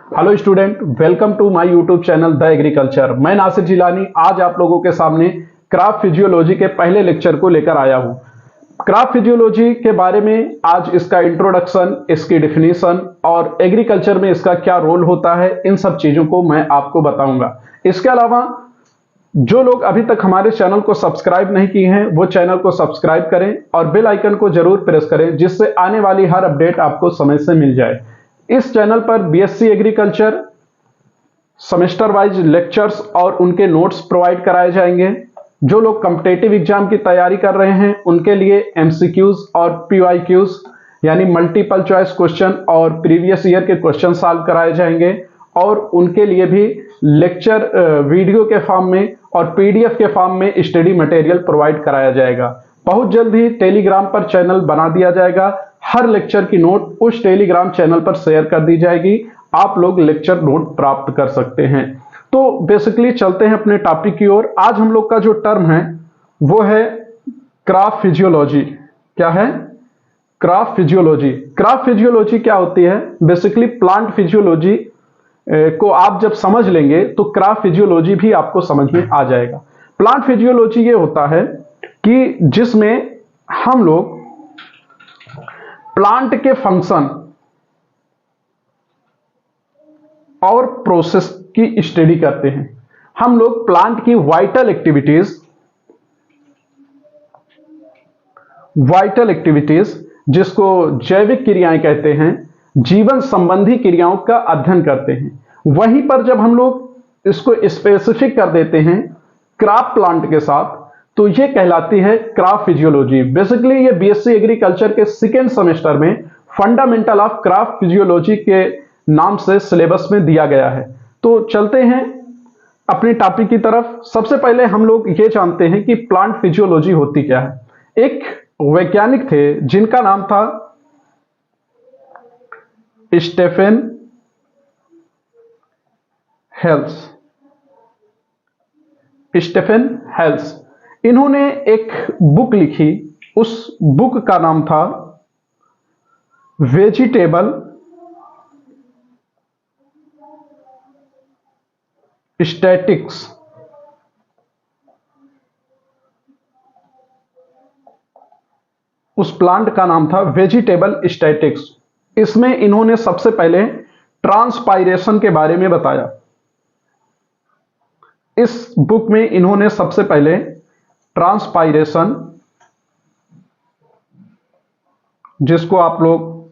Hello student, welcome to my YouTube channel the agriculture. मैं नासिर जिलानी आज आप लोगों के सामने क्रॉप फिजियोलॉजी के पहले लेक्चर को लेकर आया हूं। क्रॉप फिजियोलॉजी के बारे में आज इसका इंट्रोडक्शन, इसकी डिफिनीशन और एग्रीकल्चर में इसका क्या रोल होता है, इन सब चीजों को मैं आपको बताऊंगा। इसके अलावा जो लोग अभी तक हमारे चैनल को सब्सक्राइब नहीं किए हैं वो चैनल को सब्सक्राइब करें और बेल आइकन को जरूर प्रेस करें, जिससे आने वाली हर अपडेट आपको समय से मिल जाए। इस चैनल पर BSc agriculture semester wise lectures और उनके नोट्स प्रोवाइड कराए जाएंगे। जो लोग कॉम्पिटिटिव एग्जाम की तैयारी कर रहे हैं उनके लिए एमसीक्यूज और पीवाईक्यूज यानी मल्टीपल चॉइस क्वेश्चन और प्रीवियस ईयर के क्वेश्चन सॉल्व कराए जाएंगे और उनके लिए भी लेक्चर वीडियो के फॉर्म में और पीडीएफ के फॉर्म में स्टडी मटेरियल प्रोवाइड कराया जाएगा। बहुत जल्द ही टेलीग्राम पर चैनल बना दिया जाएगा। हर लेक्चर की नोट उस टेलीग्राम चैनल पर शेयर कर दी जाएगी। आप लोग लेक्चर नोट प्राप्त कर सकते हैं। तो बेसिकली चलते हैं अपने टॉपिक की ओर। आज हम लोग का जो टर्म है वो है क्रॉप फिजियोलॉजी। क्या है? Crop physiology. क्रॉप फिजियोलॉजी क्या होती है? बेसिकली प्लांट फिजियोलॉजी को आप जब समझ लेंगे तो क्रॉप फिजियोलॉजी भी आपको समझ में आ जाएगा। प्लांट फिजियोलॉजी ये होता है कि जिसमें हम लोग प्लांट के फंक्शन और प्रोसेस की स्टडी करते हैं। हम लोग प्लांट की वाइटल एक्टिविटीज जिसको जैविक क्रियाएं कहते हैं, जीवन संबंधी क्रियाओं का अध्ययन करते हैं। वहीं पर जब हम लोग इसको स्पेसिफिक कर देते हैं क्रॉप प्लांट के साथ तो ये कहलाती है क्रॉप फिजियोलॉजी। बेसिकली ये बीएससी एग्रीकल्चर के सेकेंड सेमेस्टर में फंडामेंटल ऑफ क्रॉप फिजियोलॉजी के नाम से सिलेबस में दिया गया है। तो चलते हैं अपने टॉपिक की तरफ। सबसे पहले हम लोग ये जानते हैं कि प्लांट फिजियोलॉजी होती क्या है। एक वैज्ञानिक थे जिनका नाम था स्टेफेन हेल्स। इन्होंने एक बुक लिखी, उस बुक का नाम था वेजिटेबल स्टैटिक्स। उस प्लांट का नाम था वेजिटेबल स्टैटिक्स। इसमें इन्होंने सबसे पहले ट्रांसपायरेशन के बारे में बताया। इस बुक में इन्होंने सबसे पहले ट्रांसपायरेशन, जिसको आप लोग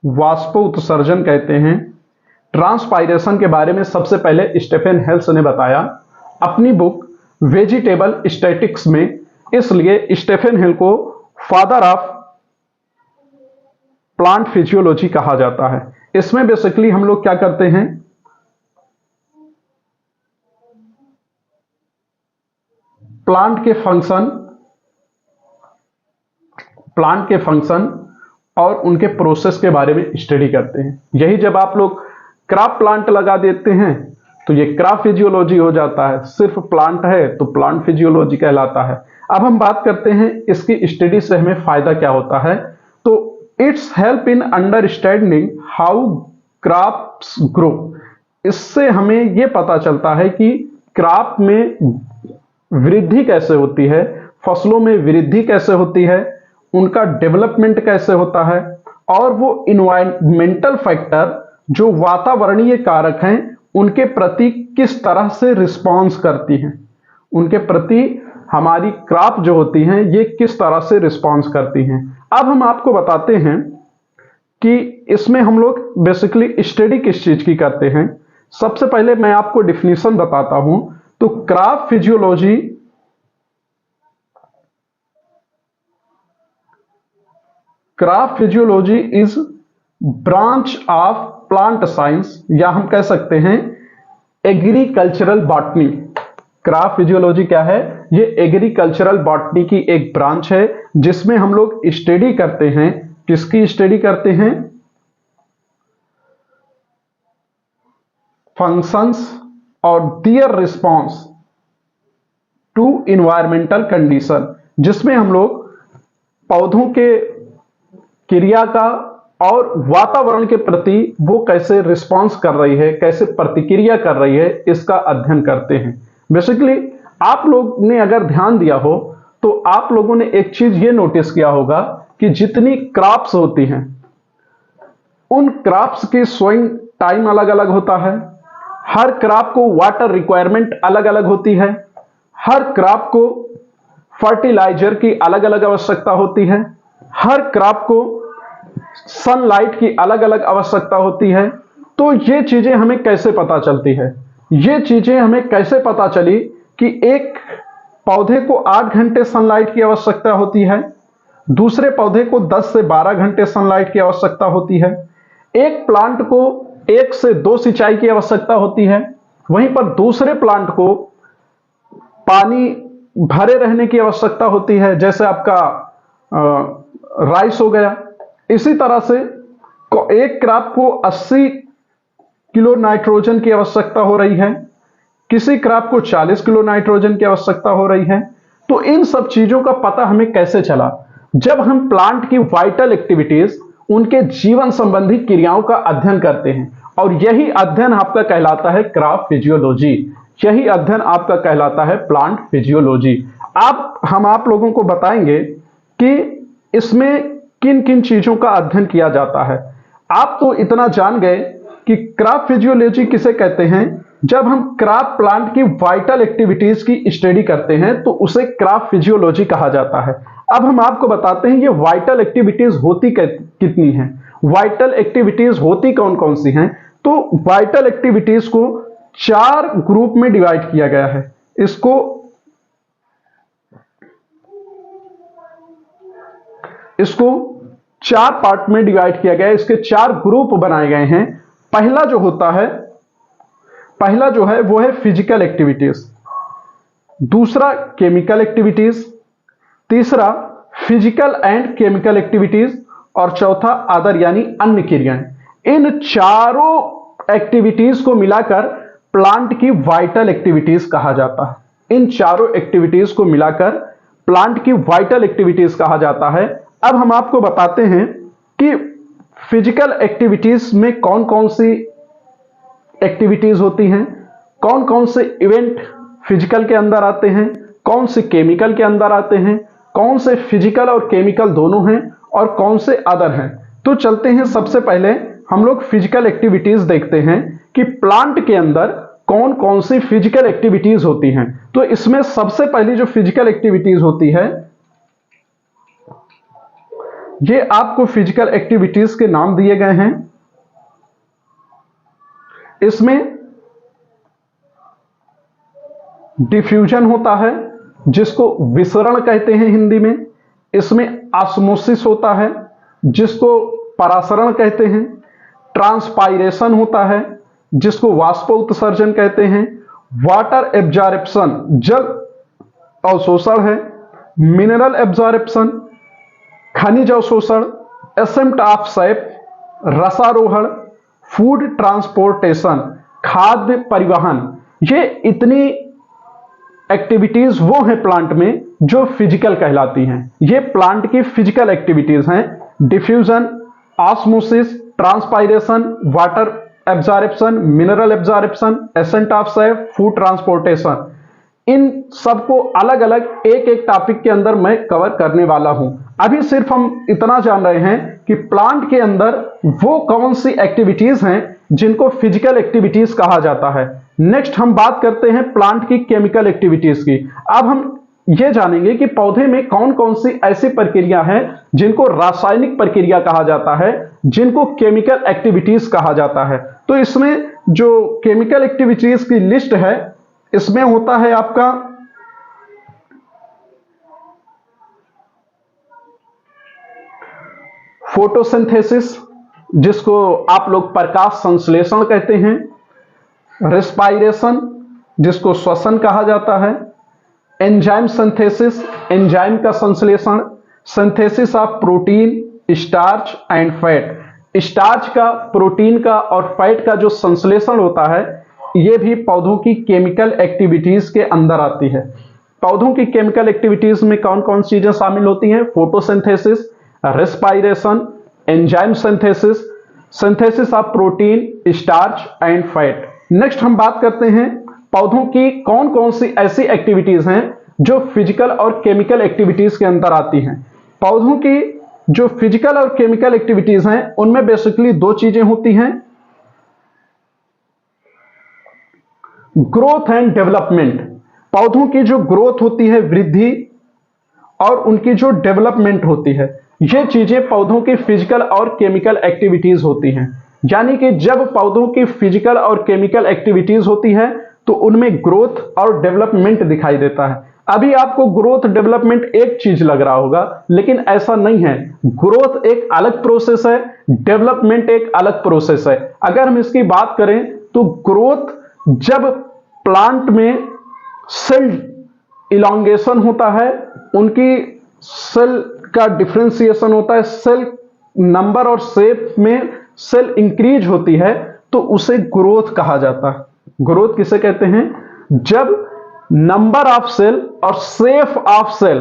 वाष्पोत्सर्जन कहते हैं, ट्रांसपायरेशन के बारे में सबसे पहले स्टेफेन हेल्स ने बताया अपनी बुक वेजिटेबल स्टैटिक्स में। इसलिए स्टेफेन हेल को फादर ऑफ प्लांट फिजियोलॉजी कहा जाता है। इसमें बेसिकली हम लोग क्या करते हैं, प्लांट के फंक्शन और उनके प्रोसेस के बारे में स्टडी करते हैं। यही जब आप लोग क्रॉप प्लांट लगा देते हैं तो ये क्रॉप फिजियोलॉजी हो जाता है। सिर्फ प्लांट है तो प्लांट फिजियोलॉजी कहलाता है। अब हम बात करते हैं इसकी स्टडी से हमें फायदा क्या होता है। तो it's help in understanding how crops grow. इससे हमें यह पता चलता है कि क्रॉप में वृद्धि कैसे होती है, फसलों में वृद्धि कैसे होती है, उनका डेवलपमेंट कैसे होता है और वो इन्वायरमेंटल फैक्टर जो वातावरणीय कारक हैं उनके प्रति किस तरह से रिस्पॉन्स करती हैं। उनके प्रति हमारी क्रॉप जो होती हैं ये किस तरह से रिस्पॉन्स करती हैं। अब हम आपको बताते हैं कि इसमें हम लोग बेसिकली स्टडी किस चीज की करते हैं। सबसे पहले मैं आपको डिफिनीशन बताता हूं। तो crop physiology is branch of plant science, या हम कह सकते हैं एग्रीकल्चरल बॉटनी। क्रॉप फिजियोलॉजी क्या है? ये एग्रीकल्चरल बॉटनी की एक ब्रांच है जिसमें हम लोग स्टडी करते हैं। किसकी स्टडी करते हैं? फंक्शंस और दियर रिस्पॉन्स टू इन्वायरमेंटल कंडीशन, जिसमें हम लोग पौधों के क्रिया का और वातावरण के प्रति वो कैसे रिस्पॉन्स कर रही है, कैसे प्रतिक्रिया कर रही है, इसका अध्ययन करते हैं। बेसिकली आप लोग ने अगर ध्यान दिया हो तो आप लोगों ने एक चीज ये नोटिस किया होगा कि जितनी क्रॉप्स होती हैं उन क्रॉप्स की सोइंग टाइम अलग अलग होता है। हर क्रॉप को वाटर रिक्वायरमेंट अलग अलग होती है। हर क्रॉप को फर्टिलाइजर की अलग अलग आवश्यकता होती है। हर क्रॉप को सनलाइट की अलग अलग आवश्यकता होती है। तो ये चीजें हमें कैसे पता चलती है? ये चीजें हमें कैसे पता चली कि एक पौधे को 8 घंटे सनलाइट की आवश्यकता होती है, दूसरे पौधे को 10 से 12 घंटे सनलाइट की आवश्यकता होती है, एक प्लांट को 1 से 2 सिंचाई की आवश्यकता होती है, वहीं पर दूसरे प्लांट को पानी भरे रहने की आवश्यकता होती है, जैसे आपका राइस हो गया। इसी तरह से एक क्रॉप को 80 किलो नाइट्रोजन की आवश्यकता हो रही है, किसी क्रॉप को 40 किलो नाइट्रोजन की आवश्यकता हो रही है। तो इन सब चीजों का पता हमें कैसे चला? जब हम प्लांट की वाइटल एक्टिविटीज, उनके जीवन संबंधी क्रियाओं का अध्ययन करते हैं, और यही अध्ययन आपका कहलाता है क्रॉप फिजियोलॉजी। यही अध्ययन आपका कहलाता है प्लांट फिजियोलॉजी। हम आप लोगों को बताएंगे कि इसमें किन किन चीजों का अध्ययन किया जाता है। आप तो इतना जान गए कि क्रॉप फिजियोलॉजी किसे कहते हैं। जब हम क्रॉप प्लांट की वाइटल एक्टिविटीज की स्टडी करते हैं तो उसे क्रॉप फिजियोलॉजी कहा जाता है। अब हम आपको बताते हैं ये वाइटल एक्टिविटीज होती कितनी हैं, वाइटल एक्टिविटीज होती कौन कौन सी हैं। तो वाइटल एक्टिविटीज को 4 ग्रुप में डिवाइड किया गया है। इसको 4 पार्ट में डिवाइड किया गया है। इसके 4 ग्रुप बनाए गए हैं। पहला जो है वो है फिजिकल एक्टिविटीज, दूसरा केमिकल एक्टिविटीज, तीसरा फिजिकल एंड केमिकल एक्टिविटीज, और चौथा अदर यानी अन्य क्रियाएं। इन चारों एक्टिविटीज को मिलाकर प्लांट की वाइटल एक्टिविटीज कहा जाता है। इन चारों एक्टिविटीज को मिलाकर प्लांट की वाइटल एक्टिविटीज कहा जाता है। अब हम आपको बताते हैं कि फिजिकल एक्टिविटीज में कौन कौन सी एक्टिविटीज होती हैं, कौन कौन से इवेंट फिजिकल के अंदर आते हैं, कौन से केमिकल के अंदर आते हैं, कौन से फिजिकल और केमिकल दोनों हैं, और कौन से अदर हैं। तो चलते हैं, सबसे पहले हम लोग फिजिकल एक्टिविटीज देखते हैं कि प्लांट के अंदर कौन कौन सी फिजिकल एक्टिविटीज होती हैं। तो इसमें सबसे पहली जो फिजिकल एक्टिविटीज होती है, ये आपको फिजिकल एक्टिविटीज के नाम दिए गए हैं। इसमें डिफ्यूजन होता है, जिसको विसरण कहते हैं हिंदी में। इसमें ऑस्मोसिस होता है, जिसको परासरण कहते हैं। ट्रांसपायरेशन होता है, जिसको वाष्पोत्सर्जन कहते हैं। वाटर एब्जॉर्प्शन, जल अवशोषण है। मिनरल एब्जॉर्प्शन, खनिज अवशोषण। एसेंट ऑफ सैप, रसारोहण। फूड ट्रांसपोर्टेशन, खाद्य परिवहन। ये इतनी एक्टिविटीज वो हैं प्लांट में जो फिजिकल कहलाती हैं। ये प्लांट की फिजिकल एक्टिविटीज हैं। Diffusion, osmosis, transpiration, water absorption, mineral absorption, ascent of sap, food transportation. इन सबको अलग अलग एक एक टॉपिक के अंदर मैं कवर करने वाला हूं। अभी सिर्फ हम इतना जान रहे हैं कि प्लांट के अंदर वो कौन सी एक्टिविटीज हैं जिनको फिजिकल एक्टिविटीज कहा जाता है। नेक्स्ट हम बात करते हैं प्लांट की केमिकल एक्टिविटीज की। अब हम ये जानेंगे कि पौधे में कौन कौन सी ऐसी प्रक्रिया है जिनको रासायनिक प्रक्रिया कहा जाता है, जिनको केमिकल एक्टिविटीज कहा जाता है। तो इसमें जो केमिकल एक्टिविटीज की लिस्ट है, इसमें होता है आपका फोटोसिंथेसिस, जिसको आप लोग प्रकाश संश्लेषण कहते हैं। रेस्पायरेशन, जिसको श्वसन कहा जाता है। एंजाइम सिंथेसिस, एंजाइम का संश्लेषण। Synthesis of protein, starch and fat. Starch का, प्रोटीन का और फैट का जो संश्लेषण होता है, ये भी पौधों की केमिकल एक्टिविटीज के अंदर आती है। पौधों की केमिकल एक्टिविटीज में कौन कौन सी चीजें शामिल होती हैं? Photosynthesis, respiration, enzyme synthesis, synthesis of protein, starch and fat. Next हम बात करते हैं पौधों की कौन कौन सी ऐसी एक्टिविटीज हैं जो फिजिकल और केमिकल एक्टिविटीज के अंदर आती हैं। पौधों की जो फिजिकल और केमिकल एक्टिविटीज हैं उनमें बेसिकली दो चीजें होती हैं, ग्रोथ एंड डेवलपमेंट। पौधों की जो ग्रोथ होती है, वृद्धि, और उनकी जो डेवलपमेंट होती है, ये चीजें पौधों की फिजिकल और केमिकल एक्टिविटीज होती हैं। यानी कि जब पौधों की फिजिकल और केमिकल एक्टिविटीज होती है तो उनमें ग्रोथ और डेवलपमेंट दिखाई देता है। अभी आपको ग्रोथ डेवलपमेंट एक चीज लग रहा होगा, लेकिन ऐसा नहीं है। ग्रोथ एक अलग प्रोसेस है, डेवलपमेंट एक अलग प्रोसेस है। अगर हम इसकी बात करें तो ग्रोथ जब प्लांट में सेल इलॉन्गेशन होता है, उनकी सेल का डिफरेंशिएशन होता है, सेल नंबर और शेप में सेल इंक्रीज होती है, तो उसे ग्रोथ कहा जाता है। ग्रोथ किसे कहते हैं? जब नंबर ऑफ सेल और शेप ऑफ सेल,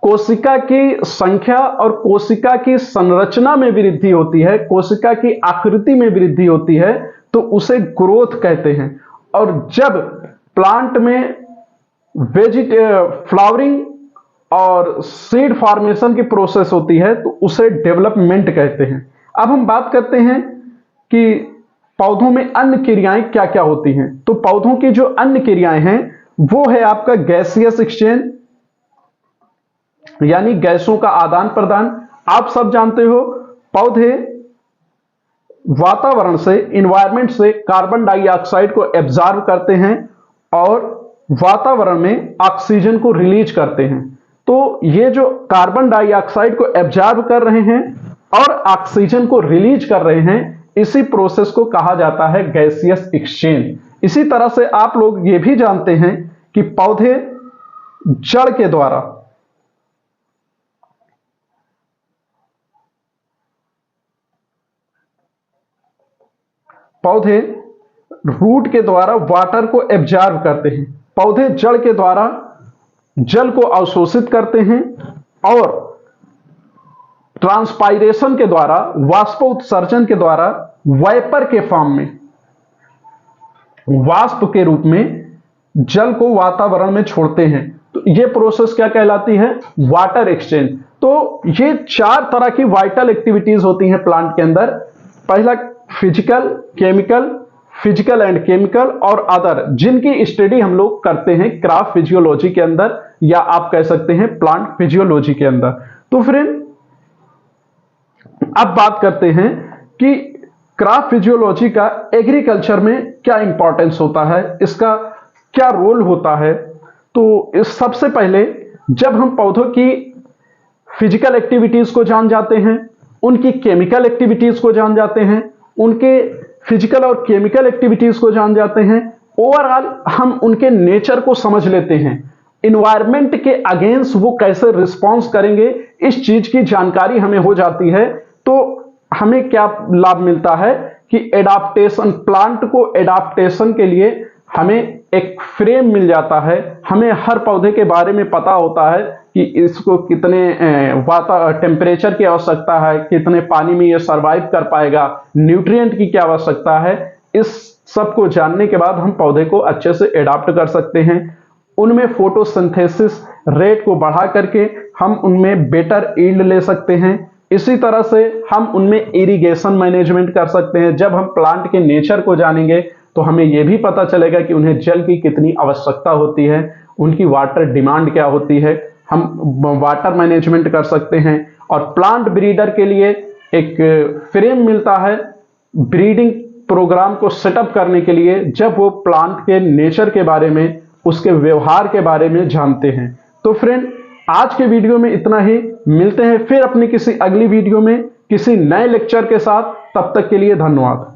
कोशिका की संख्या और कोशिका की संरचना में वृद्धि होती है, कोशिका की आकृति में वृद्धि होती है, तो उसे ग्रोथ कहते हैं। और जब प्लांट में फ्लावरिंग और सीड फॉर्मेशन की प्रोसेस होती है तो उसे डेवलपमेंट कहते हैं। अब हम बात करते हैं कि पौधों में अन्य क्रियाएं क्या क्या होती हैं। तो पौधों की जो अन्य क्रियाएं हैं वो है आपका गैसियस एक्सचेंज, यानी गैसों का आदान प्रदान। आप सब जानते हो पौधे वातावरण से, इन्वायरमेंट से कार्बन डाइऑक्साइड को एब्जॉर्ब करते हैं और वातावरण में ऑक्सीजन को रिलीज करते हैं। तो ये जो कार्बन डाइऑक्साइड को एब्जॉर्ब कर रहे हैं और ऑक्सीजन को रिलीज कर रहे हैं, इसी प्रोसेस को कहा जाता है गैसियस एक्सचेंज। इसी तरह से आप लोग ये भी जानते हैं कि पौधे जड़ के द्वारा रूट के द्वारा वाटर को एब्जॉर्ब करते हैं, पौधे जड़ के द्वारा जल को अवशोषित करते हैं और ट्रांसपायरेशन के द्वारा, वाष्पोत्सर्जन के द्वारा वाइपर के फॉर्म में, वाष्प के रूप में जल को वातावरण में छोड़ते हैं। तो यह प्रोसेस क्या कहलाती है? Water exchange. तो ये चार तरह की वाइटल एक्टिविटीज होती हैं प्लांट के अंदर। पहला physical, chemical, physical and chemical और अदर, जिनकी स्टडी हम लोग करते हैं क्रॉप फिजियोलॉजी के अंदर, या आप कह सकते हैं प्लांट फिजियोलॉजी के अंदर। तो फ्रेंड अब बात करते हैं कि क्रॉप फिजियोलॉजी का एग्रीकल्चर में क्या इंपॉर्टेंस होता है, इसका क्या रोल होता है। तो इस सबसे पहले जब हम पौधों की फिजिकल एक्टिविटीज को जान जाते हैं, उनकी केमिकल एक्टिविटीज को जान जाते हैं, उनके फिजिकल और केमिकल एक्टिविटीज को जान जाते हैं, ओवरऑल हम उनके नेचर को समझ लेते हैं, इन्वायरमेंट के अगेंस्ट वो कैसे रिस्पॉन्स करेंगे, इस चीज की जानकारी हमें हो जाती है, तो हमें क्या लाभ मिलता है कि एडाप्टेशन, प्लांट को एडाप्टेशन के लिए हमें एक फ्रेम मिल जाता है। हमें हर पौधे के बारे में पता होता है कि इसको कितने टेम्परेचर की आवश्यकता है, कितने पानी में ये सरवाइव कर पाएगा, न्यूट्रिएंट की क्या आवश्यकता है। इस सब को जानने के बाद हम पौधे को अच्छे से एडाप्ट कर सकते हैं। उनमें फोटोसिंथेसिस रेट को बढ़ा करके हम उनमें बेटर ईल्ड ले सकते हैं। इसी तरह से हम उनमें इरिगेशन मैनेजमेंट कर सकते हैं। जब हम प्लांट के नेचर को जानेंगे तो हमें यह भी पता चलेगा कि उन्हें जल की कितनी आवश्यकता होती है, उनकी वाटर डिमांड क्या होती है, हम वाटर मैनेजमेंट कर सकते हैं। और प्लांट ब्रीडर के लिए एक फ्रेम मिलता है ब्रीडिंग प्रोग्राम को सेटअप करने के लिए, जब वो प्लांट के नेचर के बारे में, उसके व्यवहार के बारे में जानते हैं। तो फ्रेंड आज के वीडियो में इतना ही, मिलते हैं फिर अपनी किसी अगली वीडियो में किसी नए लेक्चर के साथ। तब तक के लिए धन्यवाद।